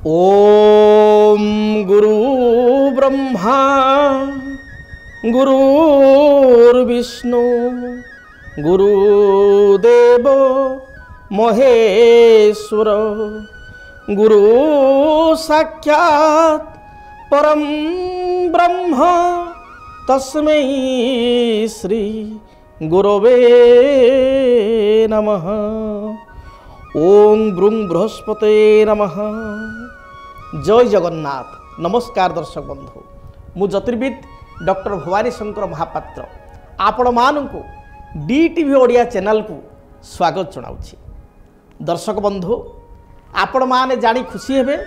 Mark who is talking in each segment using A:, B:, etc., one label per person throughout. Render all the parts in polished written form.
A: ओम गुरु ब्रह्मा गुरुर्विष्णु गुरुदेव महेश्वर गुरु साक्षात् परम ब्रह्म तस्मै श्री गुरवे नमः। ओम ब्रूं बृहस्पते नमः। जय जगन्नाथ। नमस्कार दर्शक बंधु, मु ज्योतिर्विद डॉक्टर भवानी शंकर महापात्र आपण मानू डीटीवी ओडिया चैनल को स्वागत जनाऊँगी। दर्शक बंधु, आपण माने जानी खुशी हेबे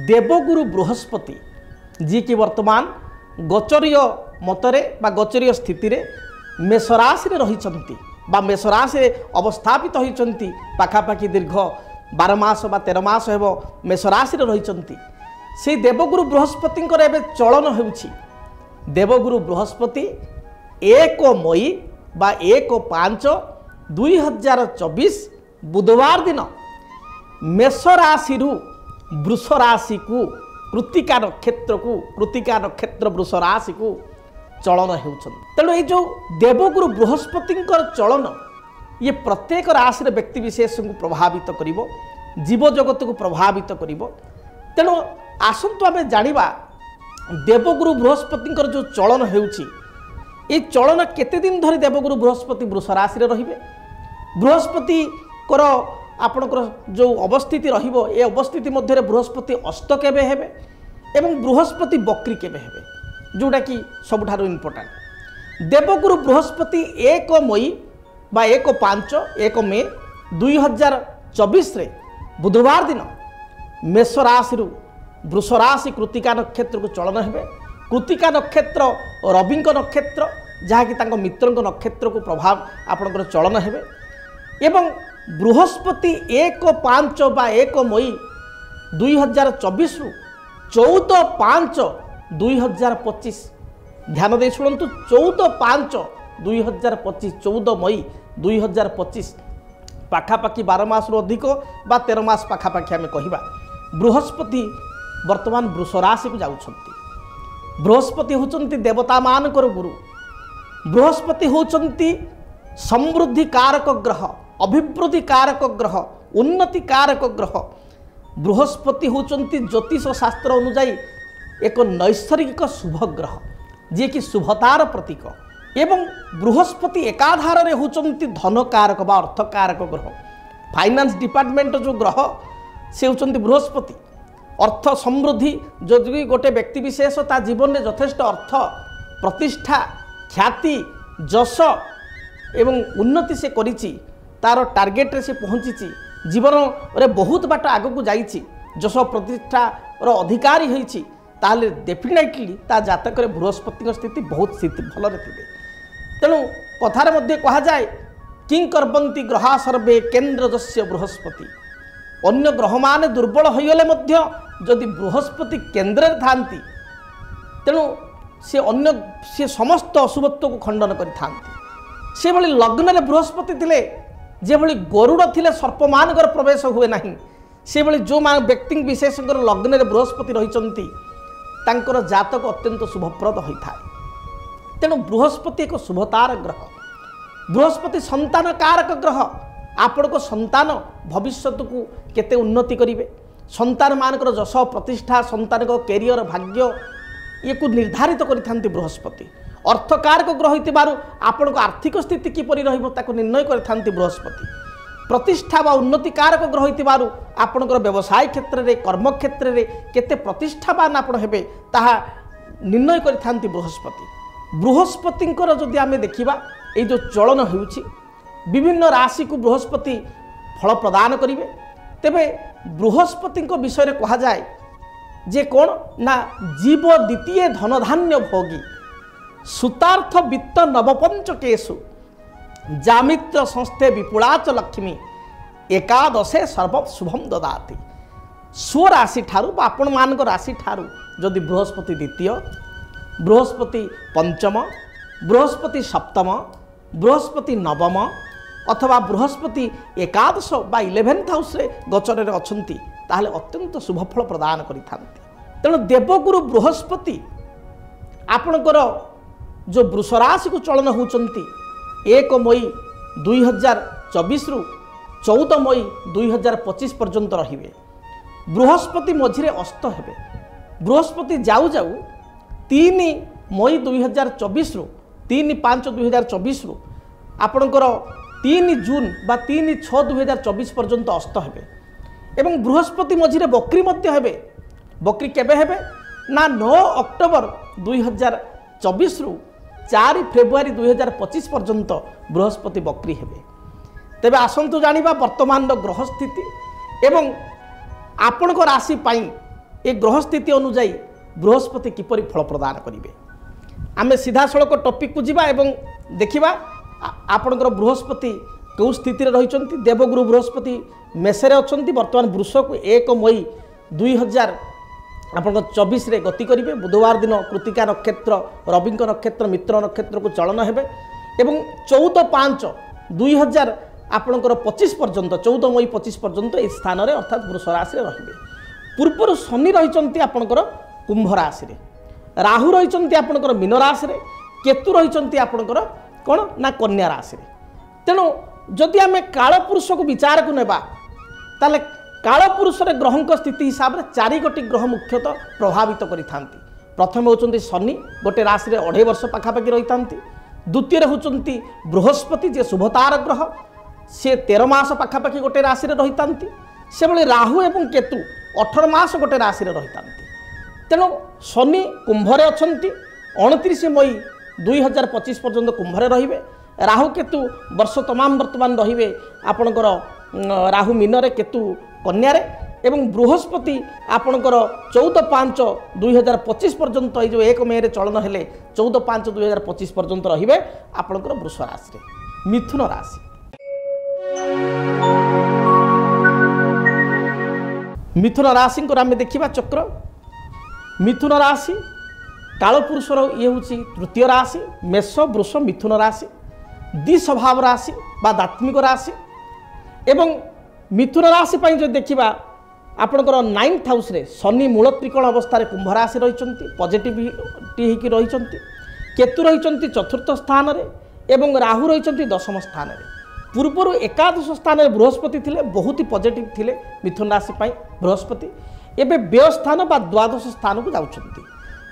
A: देवगुरु बृहस्पति जी की वर्तमान गोचरीय मतरे बा गोचरीय स्थिति रे मेष राशि रे रहिचंती बा मेष राशि रे अवस्थापित होइचंती। पाखापाखि दीर्घ 12 मास बा 13 मास हेबो मेष राशि रे रहिचंती। से देवगुरु बृहस्पति एबे चलन हेउछि। देवगुरु बृहस्पति 1 मई बा 1/5/2024 बुधवार दिन मेष राशि वृष राशि को कृतिका नक्षत्र वृष राशि को चलन हेउछन। तेणु ये जो देवगुरु बृहस्पति चलन ये प्रत्येक राशि व्यक्ति विशेष को प्रभावित करिवो, जीव जगत को प्रभावित करिवो। तेणु आसंतु आमे जानिबा देवगुरु बृहस्पति जो चलन हेउछि, ये चलन केते दिन धरि देवगुरु बृहस्पति वृष राशि रे रहिबे। बृहस्पति कर आपणकर जो अवस्थिति रहिबो, ए अवस्थिति मध्य बृहस्पति अस्त केबे हेबे एवं बृहस्पति बक्री केबे हेबे, जोटा कि सबुठारु इम्पोर्टेंट। देवगुरु बृहस्पति 1 मई बा 1 मे 2024 रे बुधवार दिन मेष राशि वृष राशि कृतिका नक्षत्र को चलन हेबे। कृतिका नक्षत्र रविंक नक्षत्र जहाँकि तांको मित्रंक नक्षत्र को प्रभाव आपणकर चलन हेबे। एवं बृहस्पति 1/5 बा 1 मई 2024 रु 14/5/2025 ध्यान दे शुणु। 14/5/2025 14 मई 2025 पाखापाखि 12 मास रु अधिक बा 13 मास पाखापाखि आमे कहिबा बृहस्पति वर्तमान वृष राशि को जाउछंती। बृहस्पति होचंती देवता मानकर गुरु। बृहस्पति होचंती समृद्धि कारक ग्रह, अभिवृद्धि कारक ग्रह, उन्नति कारक ग्रह। बृहस्पति होचंती ज्योतिष शास्त्र अनुसार एक नैसर्गिक शुभ ग्रह जे कि शुभतार प्रतीक। एवं बृहस्पति एकाधार रे होचंती धन कारक बा अर्थ कारक ग्रह। फाइनेंस डिपार्टमेंट जो ग्रह से होचंती बृहस्पति। अर्थ समृद्धि जो गोटे व्यक्ति विशेष ता जीवन में यथेष्ट अर्थ प्रतिष्ठा ख्याति जश एवं उन्नति से करिछि, तार टार्गेट रे से पहुँची, जीवन रे बहुत बाट आग को जाइछि, जश प्रतिष्ठा रो अधिकारी होइछि, ताले डेफिनेटली ता जातक रे बृहस्पति स्थिति बहुत स्थिति भल रे। तेणु कथार मध्य कहा जाए किं कर्बंती ग्रहा सर्वे केन्द्रजस्य बृहस्पति। अन्य ग्रह माने दुर्बल होइगले मध्य जदि बृहस्पति केन्द्र थांती तेणु से अन्य से समस्त अशुभत्व को खंडन करि थांती। से भली लग्न रे बृहस्पति थिले जे भली गरुड़ थिले सर्प मानकर प्रवेश हुए नहीं, से भली जो मान व्यक्ति विशेष लग्न रे बृहस्पति रहिचंती तांकर जातक अत्यंत शुभप्रद होइथाय। तेणु बृहस्पति एक शुभतार ग्रह। बृहस्पति संतान कारक ग्रह। आपण को संतान भविष्य को केते उन्नति करिवे, संतान मानकर जश प्रतिष्ठा, संतान को कैरियर भाग्य ये को निर्धारित करि थांती बृहस्पति। अर्थ कारक ग्रह होइतिबारु आपण को आर्थिक स्थिति किपरि रहिबो ताको निर्णय करि थांती बृहस्पति। प्रतिष्ठा बा उन्नति कारक ग्रह होइतिबारु आपणकर व्यवसाय क्षेत्र रे कर्म क्षेत्र रे केते प्रतिष्ठावान आपण हेबे ताहा निर्णय करि थांती बृहस्पति। बृहस्पतिंकर जदि आमे देखिबा ए जो चलन हेउछि विभिन्न राशि को बृहस्पति फल प्रदान करिवे। तेबे बृहस्पति विषय रे कहा जाए जे कोन ना जीव द्वितीय धनधान्य भोगी सुतार्थ वित्त नवपंचकेशु जामित्र संस्थे विपुलाच लक्ष्मी एकादशे सर्व शुभम ददाति। स्वराशि ठारू आपण मान राशि ठारू जदि बृहस्पति द्वितीय, बृहस्पति पंचम, बृहस्पति सप्तम, बृहस्पति नवम अथवा बृहस्पति एकादश बा 11th हाउस रे गोचर रे अछंती ताहले अत्यंत शुभफल प्रदान करिथांती। तेणु देवगुरु बृहस्पति आपणकर जो वृष राशि को चलन होचंती 1 मई 2024 रु 14 मई 2025 पर्यंत रहिबे। बृहस्पति मझिरे अस्त हेबे। बृहस्पति जाऊ जाऊ 3 मई 2024 रु 3/5/2024 रु आपणकर 3 जून बा 3/6/2024 पर्यंत अस्त हेबे। एवं बृहस्पति मझिरे बक्री मध्य हेबे। बक्री केबे हेबे ना 9 अक्टोबर 2024 रु 4 फेब्रुआरी 2025 पर्यंत बृहस्पति बक्री हेबे। तेबे आसंतु जानिबा वर्तमान ग्रह स्थिति एवं आपण को राशि पाई ए ग्रह स्थिति अनुजाई बृहस्पति किपरि फल प्रदान करिवे। आमे सीधा सड़क टॉपिक को जिबा एवं देखिबा आपणकर बृहस्पति कौ स्थिति रे रहिचंती। देवगुरु बृहस्पति मेषरे अछंती। वर्तमान वृष को 1 मई 2024 रे गति करिवे। बुधवार दिन कृतिका नक्षत्र रवि नक्षत्र मित्र नक्षत्र को चलन हेबे एवं 14/5/2025 पर्यंत 14 मई 25 पर्यंत इस स्थान रे अर्थात वृष राशि रे रहिबे। पूर्वर शनि रहिचंती आपणकर कुंभ राशि रे, राहु रहिचंती आपणकर मीन राशि रे, केतु रहिचंती आपणकर कोन ना कन्या राशि रे। तेणु जदि आमे काल पुरुष को विचार को नेबा ताले काल पुरुष रे ग्रहंक स्थिति हिसाब रे 4 गोटी ग्रह मुख्यतः प्रभावित करिथांती। प्रथम होचंती शनि गोटे राशि रे 2.5 वर्ष पाखापाखि रहिथांती। द्वितीय होचंती बृहस्पति जे शुभतार ग्रह से 13 मास पाखापाखि गोटे राशि रे रहिथांती। से भली राहु एवं केतु 18 मास गोटे राशि रे रहिथांती। तेणु शनि कुंभरे अछंती 29 मई 2025 पर्यंत कुंभरे रहिबे। राहु केतु वर्ष तमाम वर्तमान रहिबे आपणकर राहु मीनरे केतु कन्या रे एवं बृहस्पति आपणकर 14/5/2025 पर्यंत ए जो 1 मई रे चलन हेले 14/5/2025 पर्यंत रहिबे आपणकर वृष राशि रे। मिथुन राशि मिथुन राशि को आम देखा चक्र। मिथुन राशि कालपुरुषर ये हूँ तृतीय राशि। मेष वृष मिथुन राशि द्विस्वभाव राशि बा दात्मिक राशि एवं मिथुन राशि जो देखा आपणकर 9th हाउस रे शनि मूल त्रिकोण अवस्था कुंभ राशि रही पॉजिटिविटी रही। केतु रही चतुर्थ स्थान रे एवं राहु रही 10th स्थान रे। पूर्वर एकादश स्थान में बृहस्पति थिले बहुत ही पॉजिटिव थिले मिथुन राशि बृहस्पति एबे व्यय स्थान बा द्वादश स्थान को जाउछंती।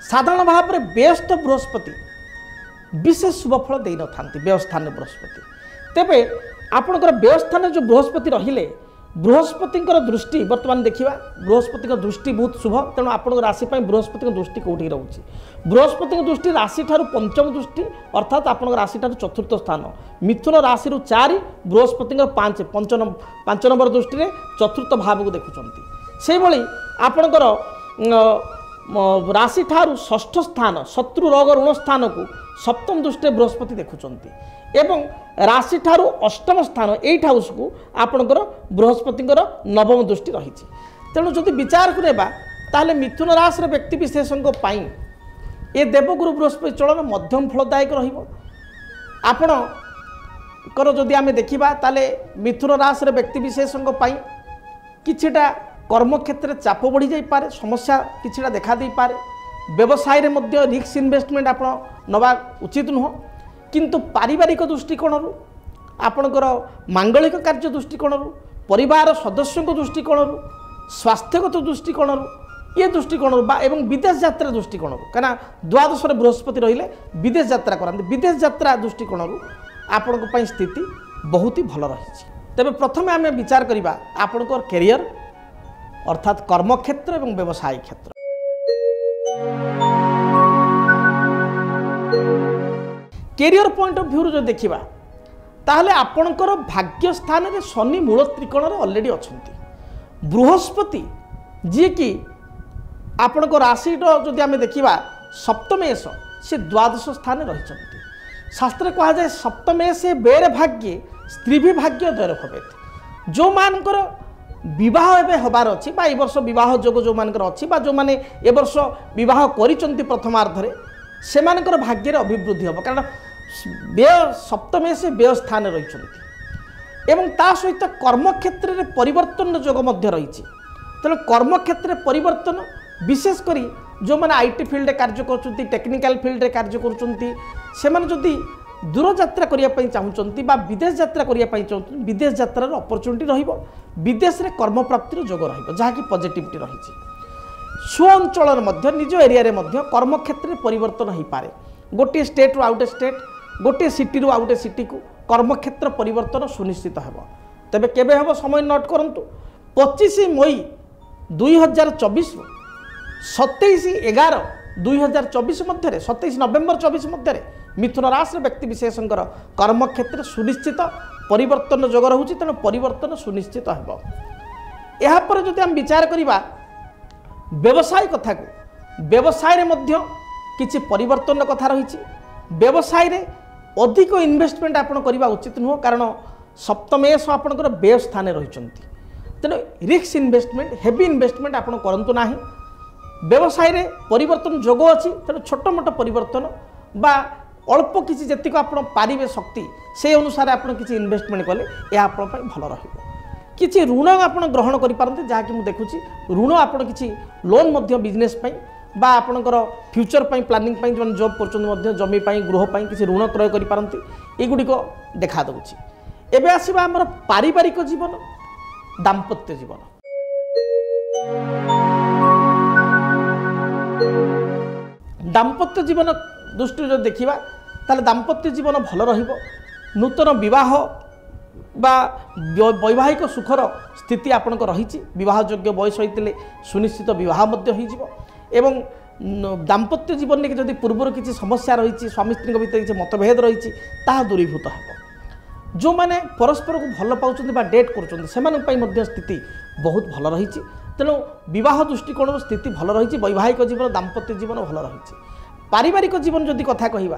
A: साधारण भाव में व्यस्त बृहस्पति विशेष शुभफल दे न थांती व्यय स्थान में बृहस्पति। तेबे आपणकर व्यय स्थान जो बृहस्पति रहिले बृहस्पति दृष्टि वर्तमान देखा बृहस्पति दृष्टि बहुत शुभ। तेणु आप राशि बृहस्पति दृष्टि कौटी रोचे बृहस्पति दृष्टि राशि ठारू पंचम दृष्टि अर्थात आप राशि ठारू चतुर्थ स्थान। मिथुन राशि 4 बृहस्पति 5 नंबर दृष्टि चतुर्थ भाव को देखुंट। से भली आपणकर राशि ठारू षष्ठ स्थान शत्रु रोग ऋण स्थान को सप्तम दृष्टि बृहस्पति देखुंट एवं राशि ठारू अष्टम स्थान 8th हाउस को आपणकर बृहस्पति 9th दृष्टि रही। तेणु जदि विचार करेबा ताहले मिथुन राशि व्यक्ति विशेषों ये देवगुरु बृहस्पति चलन मध्यम फलदायक रहिबो। आपणकर जदि आमे देखिबा ताहले मिथुन राशि व्यक्ति विशेषों किछिटा कर्म क्षेत्र चाप बढ़ी जाई पारे समस्या किछिटा देखा दे पारे। व्यवसाय रे मध्य रिस्क इन्वेस्टमेंट आपण नवा उचित नुह किंतु पारिवारिक दृष्टिकोण आपणकर मांगलिक कार्य दृष्टिकोण परिवार सदस्यों दृष्टिकोण स्वास्थ्यगत दृष्टिकोण ये दृष्टिकोण एवं विदेश यात्रा दृष्टिकोण कहीं द्वादश बृहस्पति रहिले विदेश यात्रा कराते विदेश यात्रा दृष्टिकोण आपण स्थिति बहुत ही भल रही। तेबे प्रथम आम विचार करवा आपणकर कैरियर अर्थात कर्मक्षेत्र और व्यवसाय क्षेत्र। कैरियर पॉइंट ऑफ व्यू जो देखा ताहले आपणकर भाग्य स्थान में शनि मूल त्रिकोण ऑलरेडी अछंती। बृहस्पति जी की आपणक राशि जदि आम देखा सप्तमेश से द्वादश स्थान रही। शास्त्र कहा जाए सप्तमेश बेर भाग्य स्त्री भी भाग्य द्वैर भवेत। जो मानकर विवाह एवं हबार अच्छी बा वर्ष विवाह जोग जो मानकर अच्छी बा जो माने ए वर्ष विवाह करिसंती प्रथमार्धरे से मानकर भाग्य अभिवृद्धि हम कारण व्यय सप्तमे से व्यय स्थान रही एवं ता सहित कर्मक्षेत्र में परिवर्तन जोग मध्य रही। तेणु कर्मक्षेत्र परिवर्तन विशेषकर जो मैंने आईटी फील्ड कार्य कर टेक्निकल फील्ड कार्य कर दूर यात्रा करने चाहते विदेश यात्रा करने चाहते विदेश यात्रार अपरचुनिटी विदेश में कर्म प्राप्तिर जोग रही पॉजिटिविटी रही स्व अंचल निज एरिया कर्मक्षेत्र परिवर्तन हो पाए गोटे स्टेट रु आउटे स्टेट गोटे सिटी रु आउटे सिटी को कर्मक्षेत्र परिवर्तन सुनिश्चित हो तेबे केबे हम समय नोट करंतु 25 मई 2024 रु 27/11/2024 मध्य 27 नवेम्बर 24 मध्य मिथुन राशि व्यक्ति विशेषकर कर्मक्षेत्र सुनिश्चित परिवर्तन जोग रहुछि तेणु परिवर्तन सुनिश्चित हेबो। यापर जदि हम विचार करिबा व्यवसाय कथा को व्यवसाय रे मध्य किछि परिवर्तन कथा रही व्यवसाय रे अधिक इन्वेस्टमेंट आपण करबा उचित नुह कारण सप्तमेश आपणकर व्यय स्थान रही तेणु रिस्क इन्वेस्टमेंट हेवी इन्वेस्टमेंट आपण करंतु नाही व्यवसाय रे परिवर्तन जोग अछि तेणु छोट मोट परिवर्तन बा अल्प किसी जेतिक आपण पारिबे शक्ति से अनुसार आपण किसी इन्वेस्टमेंट कले या आपण पय भल रहिबो किछि ऋण आपण ग्रहण करि पारंते जहा कि मु देखुछि ऋण आपण किछि लोन मध्य बिजनेस पय बा आपणकर फ्यूचर पय प्लानिंग पय जो जॉब करछन मध्य जमी पय गृह पय किछि ऋण क्रय करि पारंते एगुडी को देखा दउछि। एबे आसीबा हमर पारिवारिक जीवन दाम्पत्य जीवन दाम्पत्य जीवन दृष्टि जो देखा ताले दाम्पत्य जीवन भल रहिबो नूतन विवाह बा वैवाहिक सुखर स्थिति आपणक रही विवाह योग्य बयस होइतिले सुनिश्चित विवाह मध्य होई जिवो एवं दाम्पत्य जीवन में जदि पूर्वर किसी समस्या रही स्वामी स्त्री भीतर किसी मतभेद रही ताहा दूरीभूत हो जो मैंने परस्पर को भल पाँच डेट कर स्थिति बहुत भल रही तेणु विवाह दृष्टिकोण स्थिति भल रही वैवाहिक जीवन दाम्पत्य जीवन भल रही पारिवारिक जीवन जदि कथा कहवा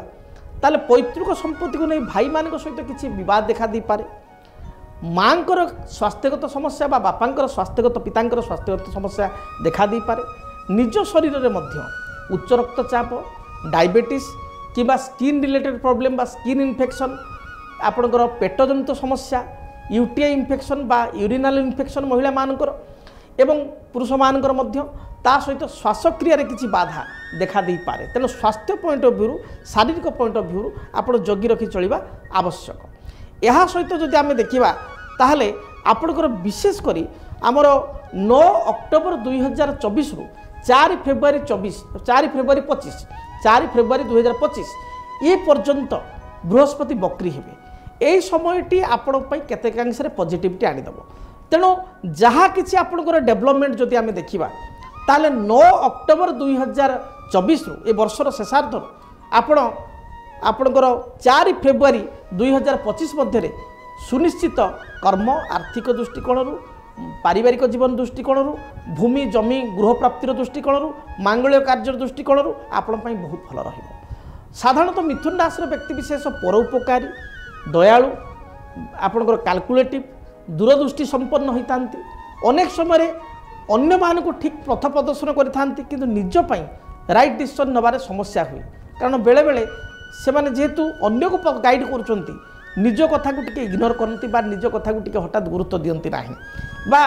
A: ताले पैतृक संपत्ति को नहीं भाई मान सहित किसी बद देखा दी पारे माँ स्वास्थ्यगत समस्या बा बापांकर स्वास्थ्यगत पितांकर स्वास्थ्यगत समस्या देखा दी पारे निज शरीर में उच्च रक्तचाप डायबिटीज किबा स्किन रिलेटेड प्रॉब्लम बा स्किन इन्फेक्शन आपणकर पेट जनित समस्या यूटीआई इन्फेक्शन बा यूरिनाल इन्फेक्शन महिला मानकर एवं पुरुष मानकर मध्य ता सहित श्वासक्रिया किसी बाधा देखा दे पारे तेणु स्वास्थ्य पॉइंट ऑफ व्यू शारीरिक पॉइंट ऑफ व्यू आपण जगी रखी चलवा आवश्यक। यह सहित जदि आम देखा ताहले आपणकर विशेष करी आमर 9 अक्टोबर 2024 रु 4 फेब्रुआरी 25 4 फेब्रुआरी 2025 ये पर्यंत बृहस्पति बक्री हेबे यही समयटी आपण केतेकांश पॉजिटिविटी आनीदेव तेणु जहाँ किसी आपणकर डेवलपमेंट जदि आम देखा ताले 9 अक्टोबर 2024 रु ए वर्षर शेषार्ध आपण आपणकर 4 फेब्रुआरी 2025 मध्य सुनिश्चित कर्म आर्थिक दृष्टिकोण पारिवारिक जीवन दृष्टिकोण भूमि जमी गृह प्राप्तिर दृष्टिकोण मांगल्य कार्य दृष्टिकोण आपण बहुत भल रहिबो। साधारणतः मिथुन राशि व्यक्ति विशेष परोपकारी दयालु आपणकर कैलकुलेटिव दूरदृष्टि संपन्न होता अनेक समय अन्य मानक ठीक पथ प्रदर्शन करते किंतु निज पई राइट डिसीजन नबारे समस्या हुए कारण बेले बेले से माने जेहेतु अन्य को गाइड करुँच निज कथा को टिके इग्नोर करती निज कथा को टिके हठात गुरुत्व दियंती नाही बा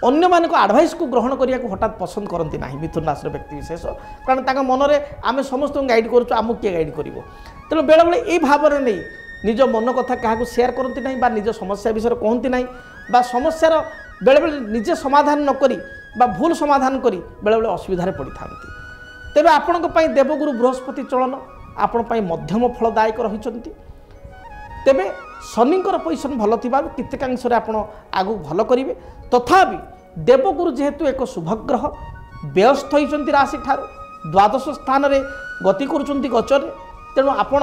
A: अन्य मानक एडवाइस को ग्रहण करिया को हठात पसंद करती नाही मिथुन राशि व्यक्ति विशेष कारण ताका मन रे आमे समस्त गाइड करूँ आमु किए गाइड करिवो तेणु बेले बेले ये भाव में नहीं निज मन कथा क्या शेयर करती नहीं बा निज समस्या विषय कहती नहीं बा समस्यार बेले बेले निजे समाधान न करी बा भूल समाधान करी बेले बेले असुविधा पड़ी था तेबे आपण देवगुरु बृहस्पति चलन आपण मध्यम फलदायक रही तेबे शनिकर पोजिशन भल थिबारु कितकांश आपण आगु भल करिवे तथापि देवगुरु जेहेतु एक शुभग्रह व्यस्त होइचंती राशि ठार द्वादश स्थान रे गति करुचंती गोचर तेणु आपण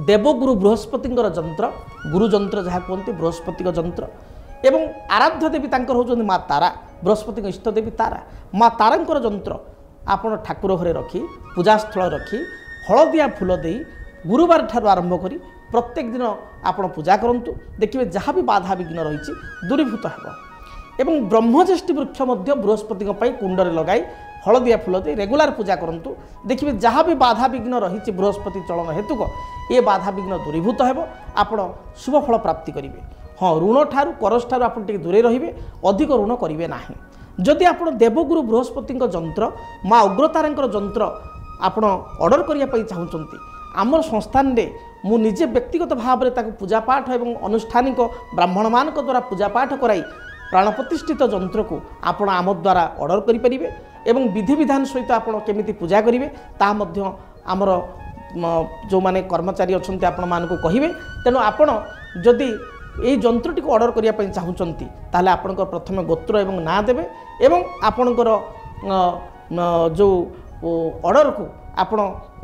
A: देवगुरु बृहस्पतिंकर जंत्र गुरु जंत्र जहाँ कहते बृहस्पति जंत्र एवं आराध्य देवी तांकर होचंती माँ तारा बृहस्पति इष्ट देवी तारा माँ तारांकर जंत्र आपण ठाकुर घरे रखी पूजास्थल रखी हलदिया फूल दे गुरुवार ठार आरंभ करी प्रत्येक दिन आपण पूजा करंतु देखिए जहाँ भी बाधा विघ्न रही दूरीभूत हो एवं ब्रह्मज्येष्ठी वृक्ष बृहस्पति कुंडरे लगाई हलदिया फूल दे रेगुलार पूजा करंतु देखिए जहाँ भी बाधा विघ्न रही बृहस्पति चलन हेतुक ये बाधा विघ्न दूरीभूत हो आपण शुभ फल प्राप्ति करेंगे। हाँ ऋण ठारू करज ठारू आप दूरे रे अधिक ऋण करेंगे ना जदि आप देवगुरु बृहस्पति जंत्र माँ अग्रतारा जंत्र आपण ऑर्डर करने चाहते आमर संस्थान रे मु निजे व्यक्तिगत भाव में पूजापाठ और अनुष्ठानिक ब्राह्मण मान द्वारा पूजापाठ कराई प्राण प्रतिष्ठित जंत्र को आपण आम द्वारा ऑर्डर करेंगे एवं विधि विधान सहित आपड़ केमी पूजा करेंगे आमर जो माने कर्मचारी अच्छा आपण मान को कहे तेणु आपण जदि यही जंत्रटी को ऑर्डर करने चाहते ताहले आपणकर प्रथम गोत्र एवं ना देवे एवं आपणकर जो ऑर्डर को आपण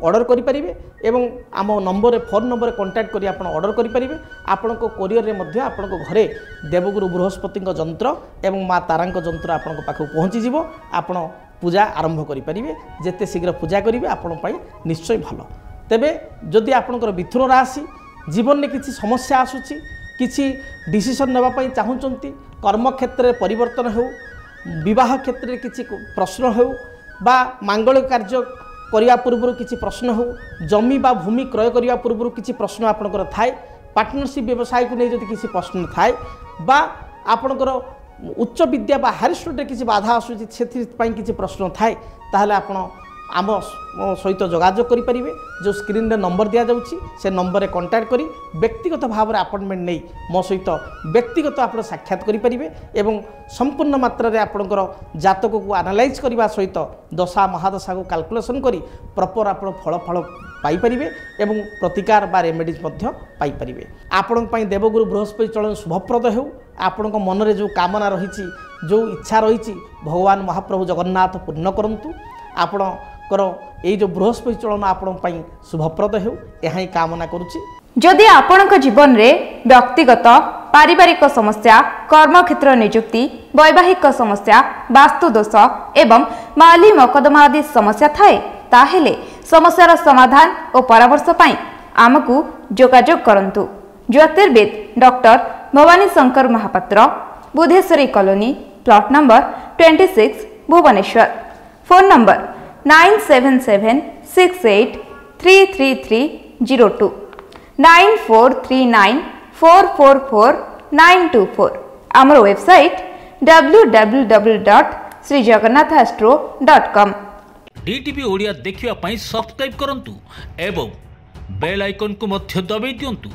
A: ऑर्डर करेंगे एवं आम नंबर फोन नंबर कांटेक्ट करी आपण ऑर्डर करेंगे आपण को कोरियर रे मध्य आपण को घरे देवगुरु बृहस्पति जंत्र एवं माँ तारा जंत्र आपण पाखक पहुँची जीवो आपण पूजा आरंभ करेंगे जिते शीघ्र पूजा करेंगे आपण निश्चय भल तेबे जदि आपणकर मिथुन राशि जीवन में किसी समस्या आसूची किसी डिसीजन नेबाई चाहूँगी कर्म क्षेत्र में परिवर्तन हो विवाह क्षेत्र में किसी प्रश्न हो बा मांगलिक कार्य करने पूर्व किसी प्रश्न हो जमी बा भूमि क्रय करने पूर्व किसी प्रश्न आपणकर थाए पार्टनरशिप व्यवसाय को नहीं जदि किसी प्रश्न थाए बा आपणकर उच्च विद्या बा हायर स्टडी किसी बाधा आसूची से किसी प्रश्न थाए ताहले आपण आम सहित जोगाजोग करेंगे जो स्क्रीन रे नंबर दि जाऊँगी से नंबर कांटेक्ट करी व्यक्तिगत भाव में अपॉइंटमेंट नहीं मो सहित व्यक्तिगत आप साक्षात करेंगे एवं संपूर्ण मात्रा आपणकर जातक को एनालाइज करने सहित दशा महादशा को कैलकुलेशन करी प्रॉपर आप फल फल पाइपर एवं प्रतिकार बा रेमेडीज पाइपर आपण देवगुरु बृहस्पति चलन शुभप्रद हो आपण मन में जो कामना रही जो इच्छा रही भगवान महाप्रभु जगन्नाथ पूर्ण करंतु आपणकर ये जो बृहस्पति चलन आपण शुभप्रद हो यह कामना करुच्ची।
B: जदि आपणक जीवन में व्यक्तिगत पारिवारिक समस्या कर्मक्षेत्र नियुक्ति वैवाहिक समस्या वास्तुदोष एवं माली मकदमा आदि समस्या थाए ताहेले समस्यार समाधान और परामर्श पाई आमको जोगाजोग करंतु। ज्योतिर्विद doctor Bhabani Shankar Mahapatra Budheswari colony plot number 26 Bhubaneswar. Phone number 9776833302 9439444924 आमर वेबसाइट www.srijagannathastro.com।
C: डीटीवी ओडिया देखिवा पई सब्सक्राइब करंतु एवं बेल आइकन को मध्य दबाई दियंतु।